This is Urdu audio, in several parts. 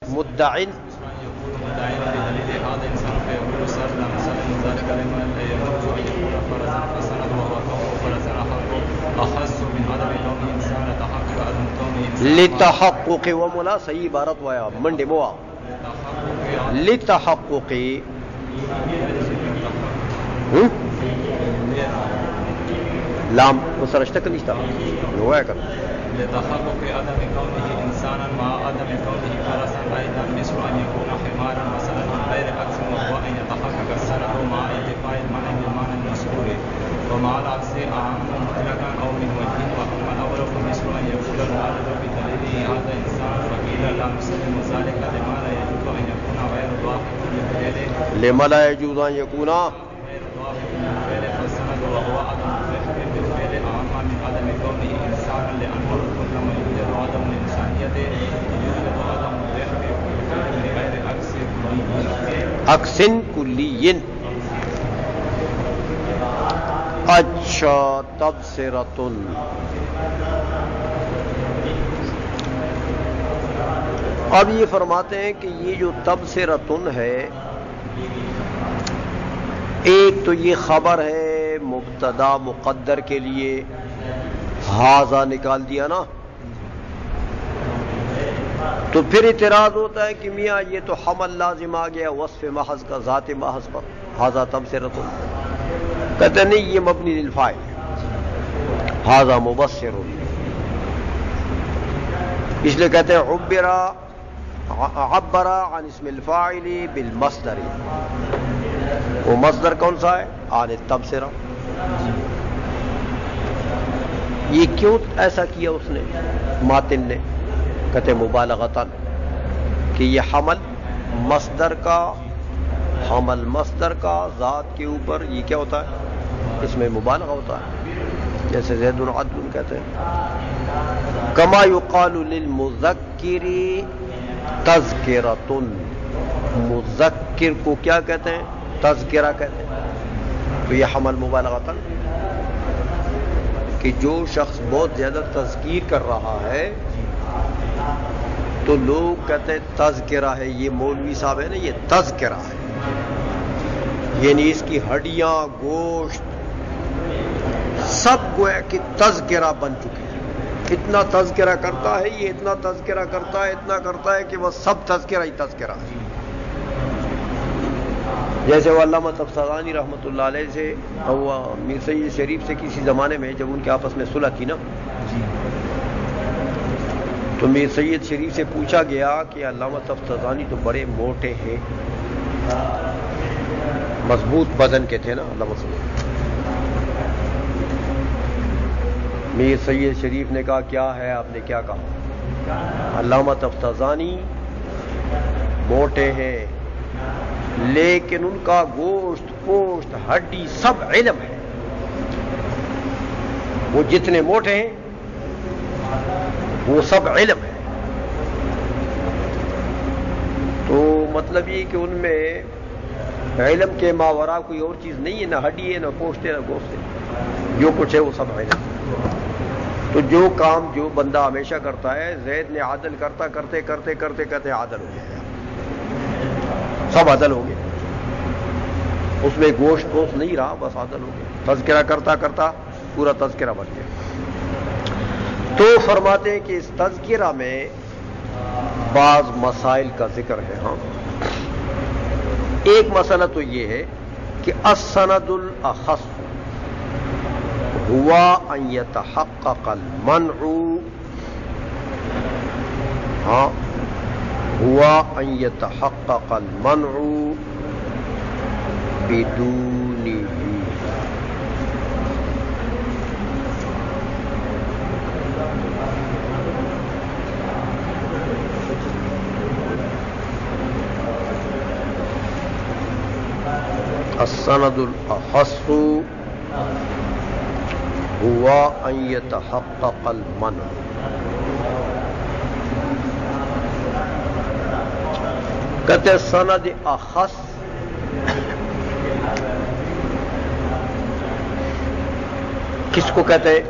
مدعن يقول مدعين بدليل هذا إنسان فيقول سرنا مثلا ذلك لما يموت أن يكون فرزا فسند وهو كونه فرزا أخص من عدم كونه إنسان تحقق عدم كونه إنسان لتحقق وملا صحیح عبارت ہوا منڈے موا لتحقق لام مسرشتہ کنیشتا ہوا ہے کر لتحقق عدم كونه إنسانا مع عدم كونه فرسا أيضا مثل أن يكون حمارا مثلا من غير عكس وهو أن يتحقق السند مع انتفاء المعنى بالمعنى المذكور ومع العكس أعم مطلقا أو من وجه وأما الأول فمثل أن يقول الوالد بدليل هذا إنسان فقيل لا نسلم ذلك لما لا يجوز أن يكون غير ضاحك بالفعل لما لا يجوز أن يكون غير ضاحك بالفعل فالسند وهو عدم الضحك بالفعل أعم من عدم كونه إنسانا لأنه كلما يوجد عدم الإنسانية يوجد عدم الضحك بالفعل بغير عكس عکس کلی. اچھا تبصرۃ اب یہ فرماتے ہیں کہ یہ جو تبصرۃ ہے ایک تو یہ خبر ہے مبتدا مقدر کے لیے ھذا نکال دیا نا، تو پھر اعتراض ہوتا ہے کہ میاں یہ تو حمل لازم آ گیا وصف محض کا ذات محض پر، ھذا تبصرۃ. کہتے ہیں نہیں، یہ مبنی للفاعل، ھذا مبصر، اس لیے کہتے ہیں عبر عن اسم الفاعل بالمصدر. وہ مصدر کون سا ہے؟ عن التبصرہ. یہ کیوں ایسا کیا اس نے ماتن نے؟ کہتے مبالغتاً کہ یہ حمل مصدر کا ذات کے اوپر یہ کیا ہوتا ہے؟ اس میں مبالغہ ہوتا ہے، جیسے زید عدل کہتے ہیں. کما یقال للمذکر تذکرۃ، مذکر کو کیا کہتے ہیں؟ تذکرہ کہتے ہیں. تو یہ حمل مبالغتاً کہ جو شخص بہت زیادہ تذکیر کر رہا ہے تو لوگ کہتے ہیں تذکرہ ہے، یہ مولوی صاحب ہے نا، یہ تذکرہ ہے، یعنی اس کی ہڈیاں گوشت سب گویا کہ تذکرہ بن چکی ہے. اتنا تذکرہ کرتا ہے یہ، اتنا تذکرہ کرتا ہے، اتنا کرتا ہے کہ وہ سب تذکرہ ہی تذکرہ ہے. جیسے وہ علامہ طباطبایی رحمۃ اللہ علیہ سے وہ میر سید شریف سے کسی زمانے میں جب ان کے آپس میں صلح تھی نا، تو میر سید شریف سے پوچھا گیا کہ علامہ طباطبایی تو بڑے موٹے ہیں، مضبوط بدن کے تھے نا علامہ صاحب. میر سید شریف نے کہا کیا ہے؟ آپ نے کیا کہا؟ علامہ طباطبایی موٹے ہیں لیکن ان کا گوشت پوشت ہڈی سب علم ہے. وہ جتنے موٹے ہیں وہ سب علم ہے. تو مطلب یہ کہ ان میں علم کے ماورا کوئی اور چیز نہیں ہے، نہ ہڈی ہے، نہ پوشت ہے، نہ گوشت ہے، جو کچھ ہے وہ سب علم ہے. تو جو کام جو بندہ ہمیشہ کرتا ہے، زید نے عدل کرتے کرتے عدل ہو گیا، سب عدل ہو گئے، اس میں گوشت پوشت نہیں رہا، بس عدل ہو گیا. تذکرہ کرتا پورا تذکرہ بن گیا. تو فرماتے ہیں کہ اس تذکرہ میں بعض مسائل کا ذکر ہے. ہاں، ایک مسئلہ تو یہ ہے کہ السند الاخص ہوا ان یتحقق المنع، ہاں ہوا ان یتحقق المنع بدونہ. السند الاخص ہوا ان یتحقق المنع. کہتے سند اخص کس کو کہتے ہیں؟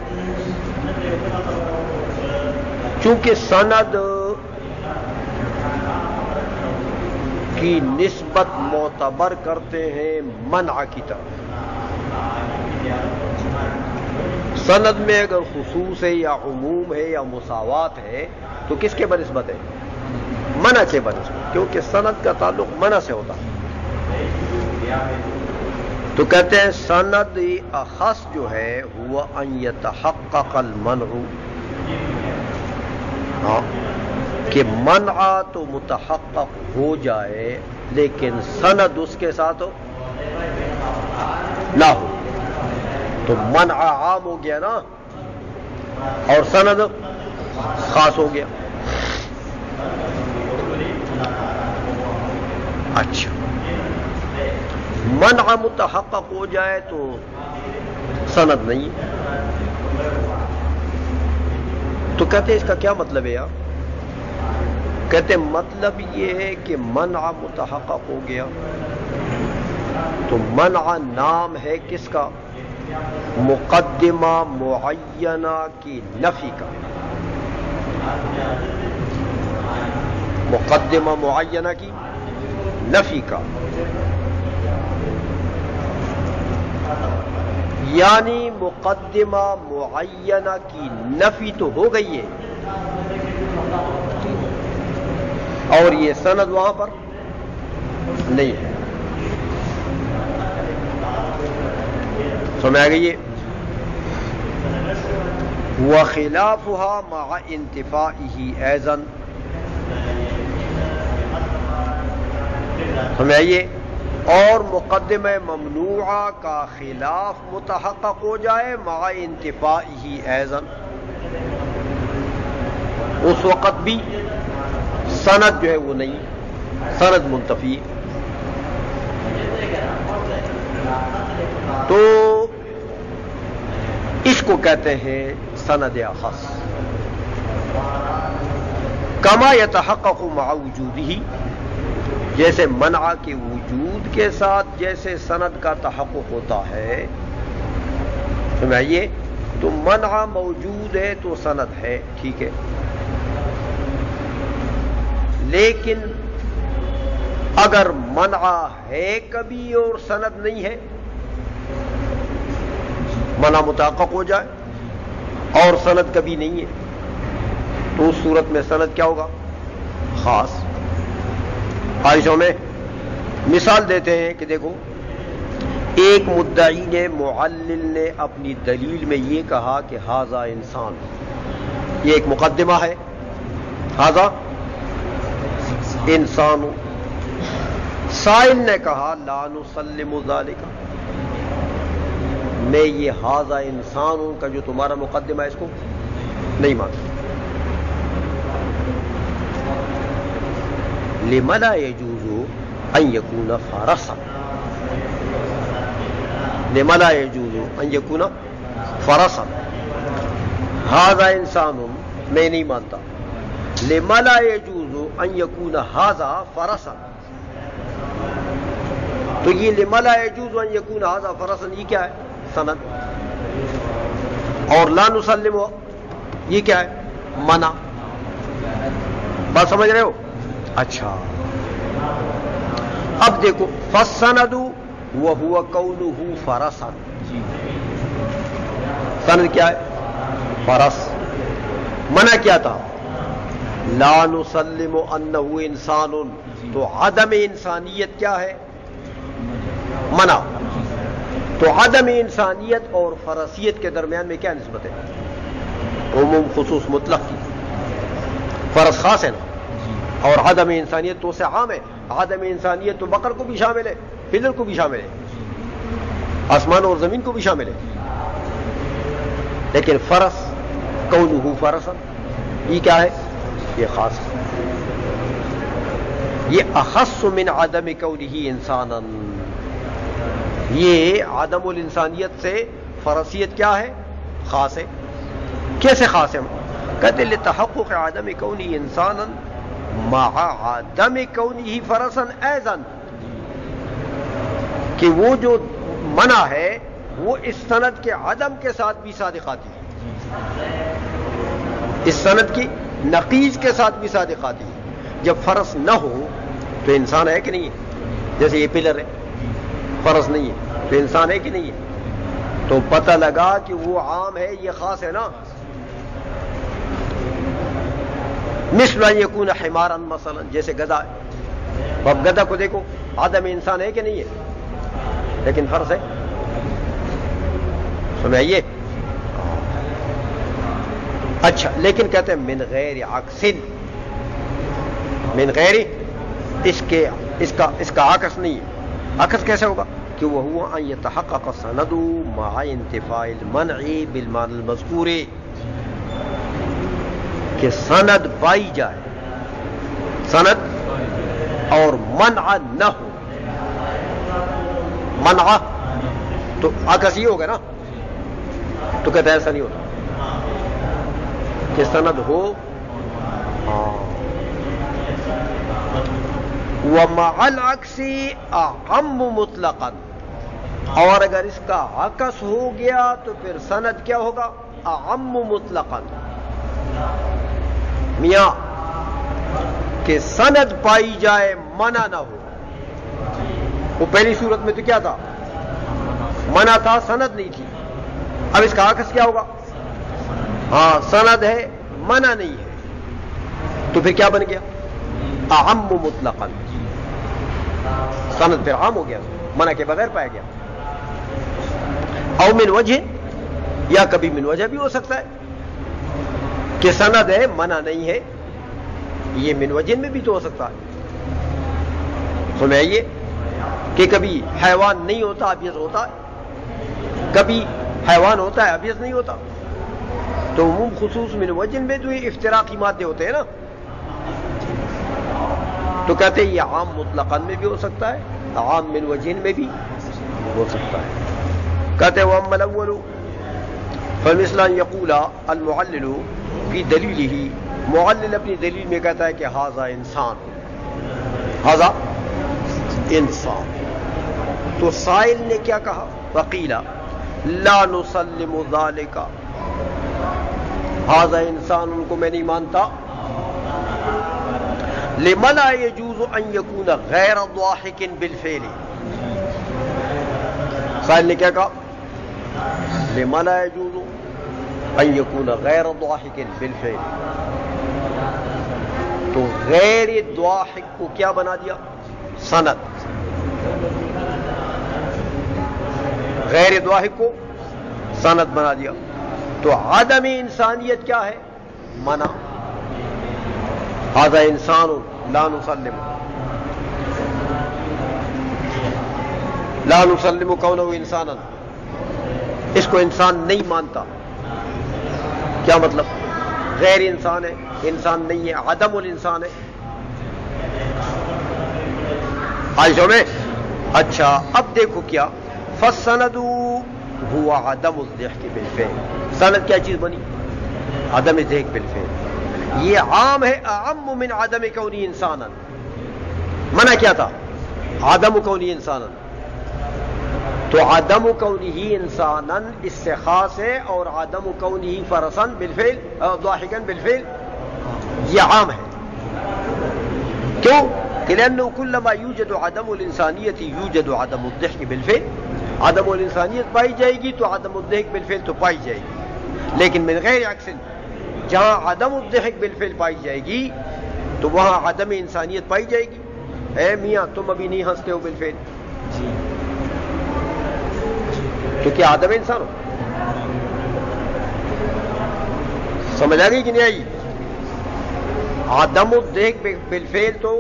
چونکہ سند کی نسبت معتبر کرتے ہیں منع کی طرف. سند میں اگر خصوص ہے یا عموم ہے یا مساوات ہے تو کس کے بنسبت ہے؟ منع کے بنسبت، کیونکہ سند کا تعلق منع سے ہوتا ہے. تو کہتے ہیں سند اخص جو ہے ہوا ان یتحقق المنع، کہ منع تو متحقق ہو جائے لیکن سند اس کے ساتھ ہو نہ ہو. تو منع عام ہو گیا نا اور سند خاص ہو گیا. اچھا، منع متحقق ہو جائے تو سند نہیں. تو کہتے ہیں اس کا کیا مطلب ہے یار؟ کہتے ہیں مطلب یہ ہے کہ منع متحقق ہو گیا تو منع نام ہے کس کا؟ مقدمہ معینہ کی نفی کا. مقدمہ معینہ کی نفی کا، یعنی مقدمہ معینہ کی نفی تو ہو گئی ہے اور یہ سند وہاں پر نہیں ہے. سمجھ آ گئی ہے؟ وخلافها مع انتفائه ايضا. سمجھ آئیے؟ اور مقدمہ ممنوعہ کا خلاف متحقق ہو جائے مع انتفائه ايضا، اس وقت بھی سند جو ہے وہ نہیں، سند منتفی. تو اس کو کہتے ہیں سند اخص. کما یتحقق مع وجودہ، جیسے منع کے وجود کے ساتھ جیسے سند کا تحقق ہوتا ہے. سمجھئے؟ تو منع موجود ہے تو سند ہے، ٹھیک ہے. لیکن اگر منع ہے کبھی اور سند نہیں ہے، منع متحقق ہو جائے اور سند کبھی نہیں ہے، تو اس صورت میں سند کیا ہوگا؟ خاص. عائشہ میں مثال دیتے ہیں کہ دیکھو، ایک مدعی نے معلل نے اپنی دلیل میں یہ کہا کہ ھذا انسان، یہ ایک مقدمہ ہے، ھذا انسان. سائل نے کہا لا نسلم ذالک، میں یہ ھذا انسان ہوں کا جو تمہارا مقدمہ ہے اس کو نہیں مانتا. لما لا يجوز ان يكون فرسا، لما لا يجوز ان يكون فرسا، ھذا انسان میں نہیں مانتا. لما لا يجوز ان يكون ھذا فرسا، تو یہ لما لا يجوز ان يكون ھذا فرسا یہ کیا ہے؟ سند. اور لا نسلم یہ کیا ہے؟ منع. بات سمجھ رہے ہو؟ اچھا، اب دیکھو فالسند وهو قوله فرسا، سند کیا ہے؟ فرس. منع کیا تھا؟ لا نسلم انه انسان، تو عدم انسانیت کیا ہے؟ منع. تو عدم انسانیت اور فرسیت کے درمیان میں کیا نسبت ہے؟ عموم خصوص مطلق کی. فرس خاص ہے نا، اور عدم انسانیت تو اسے عام ہے. عدم انسانیت تو بقر کو بھی شامل ہے، پدر کو بھی شامل ہے، آسمان اور زمین کو بھی شامل ہے. لیکن فرس قوله فرسا یہ کیا ہے؟ یہ خاص ہے. یہ اخص من عدم کونہ انسانا، یہ عدم الانسانیت سے فرسیت کیا ہے؟ خاص ہے. کیسے خاص ہے؟ کہتے لتحقق عدم کونہ انسانا مع عدم کونہ فرسا ایضا، کہ وہ جو منع ہے وہ اس سند کے عدم کے ساتھ بھی صادق آتی ہے، اس سند کی نقیض کے ساتھ بھی صادق آتی ہے. جب فرس نہ ہو تو انسان ہے کہ نہیں ہے؟ جیسے یہ پلر ہے، فرض نہیں ہے تو انسان ہے کہ نہیں ہے؟ تو پتہ لگا کہ وہ عام ہے یہ خاص ہے نا. مثل ان یکون حمارا مثلا، جیسے گدھا ہے. اب گدھا کو دیکھو، آدم انسان ہے کہ نہیں ہے؟ لیکن فرض ہے. سمجھائیے. اچھا، لیکن کہتے ہیں من غیر عکس، من غیر، اس کا عکس نہیں ہے. عکس کیسے ہوگا؟ کہ وہ ہوا ان یتحقق السند مع انتفاء المنع بالمعنى المذکور، کہ سند پائی جائے، سند اور منع نہ ہو. منع تو عکس ہی ہوگا نا. تو کہتے ہیں ایسا نہیں ہوتا کہ سند ہو. ومع العکس اعم مطلقا، اور اگر اس کا عکس ہو گیا تو پھر سند کیا ہوگا؟ اعم مطلقا. میاں کہ سند پائی جائے منع نہ ہو. وہ پہلی صورت میں تو کیا تھا؟ منع تھا، سند نہیں تھی. اب اس کا عکس کیا ہوگا؟ ہاں، سند ہے منع نہیں ہے. تو پھر کیا بن گیا؟ اعم مطلقا. سند پھر عام ہو گیا، منع کے بغیر پایا گیا. او من وجہ، یا کبھی من وجہ بھی ہو سکتا ہے کہ سند ہے منع نہیں ہے. یہ من وجہ میں بھی تو ہو سکتا ہے. سمجھائیے کہ کبھی حیوان نہیں ہوتا ابیض ہوتا ہے، کبھی حیوان ہوتا ہے ابیض نہیں ہوتا. تو عموم خصوص من وجہ میں تو یہ افتراقی مادے ہوتے ہیں نا. تو کہتے ہیں یہ عام مطلقاً میں بھی ہو سکتا ہے، عام من وجہ میں بھی ہو سکتا ہے. کہتے ہیں وَأَمَّا الْأَوَّلُ فَمِثْلَ أَنْ يَقُولَ الْمُعَلِّلُ فِي دَلِيلِهِ، معلل اپنی دلیل میں کہتا ہے کہ ھذا انسان، ھذا انسان. تو سائل نے کیا کہا؟ وقیل لا نسلم ذلك، ھذا انسان ان کو میں نہیں مانتا. لما لا يجوز ان يكون غیر ضاحک بالفعل. سائل نے کیا کہا؟ لما لا يجوز ان يكون غیر ضاحک بالفعل. تو غیر ضاحک کو کیا بنا دیا؟ سند. غیر ضاحک کو سند بنا دیا. تو عدم انسانیت کیا ہے؟ منع. ھذا انسان لا نسلم، لا نسلم کونہ انسانا، اس کو انسان نہیں مانتا. کیا مطلب؟ غیر انسان ہے، انسان نہیں ہے، عدم الانسان ہے. آئیشوں میں اچھا اب دیکھو کیا فالسند هو عدم الضحك بالفعل. سند کیا چیز بنی؟ عدم الضحك بالفعل. یہ عام ہے، اعم من عدم کونی انسانا. منع کیا تھا؟ عدم کونی انسانا. تو عدم کونی انسانا اس سے خاص ہے، اور عدم کونی فرسا بالفعل ضاحکا بالفعل یہ عام ہے. کیوں؟ کہ لأنه كلما يوجد عدم الانسانیت يوجد عدم الضحك بالفعل. عدم الانسانیت پائی جائے گی تو عدم الضحك بالفعل تو پائی جائے گی. لیکن من غیر عکس، جہاں عدم الضحك بالفعل پائی جائے گی تو وہاں عدم انسانیت پائی جائے گی. اے میاں تم ابھی نہیں ہنستے ہو بالفعل، تو کیا عدم انسان ہو؟ سمجھ آ گئی کہ نہیں آئی؟ عدم الضحك بالفعل تو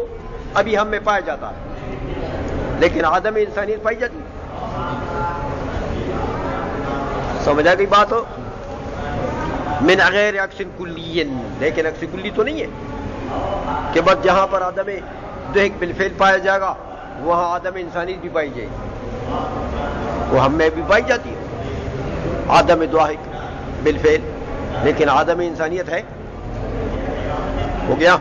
ابھی ہم میں پایا جاتا ہے، لیکن عدم انسانیت پائی جاتی. سمجھ آ گئی بات ہو؟ من غیر عکس کلی، لیکن عکس کلی تو نہیں ہے کہ بس جہاں پر عدم ضحك بالفعل پایا جائے گا وہاں عدم انسانیت بھی پائی جائے گی. وہ ہم میں بھی پائی جاتی ہے عدم ضحك بالفعل، لیکن عدم انسانیت ہے. ہو گیا؟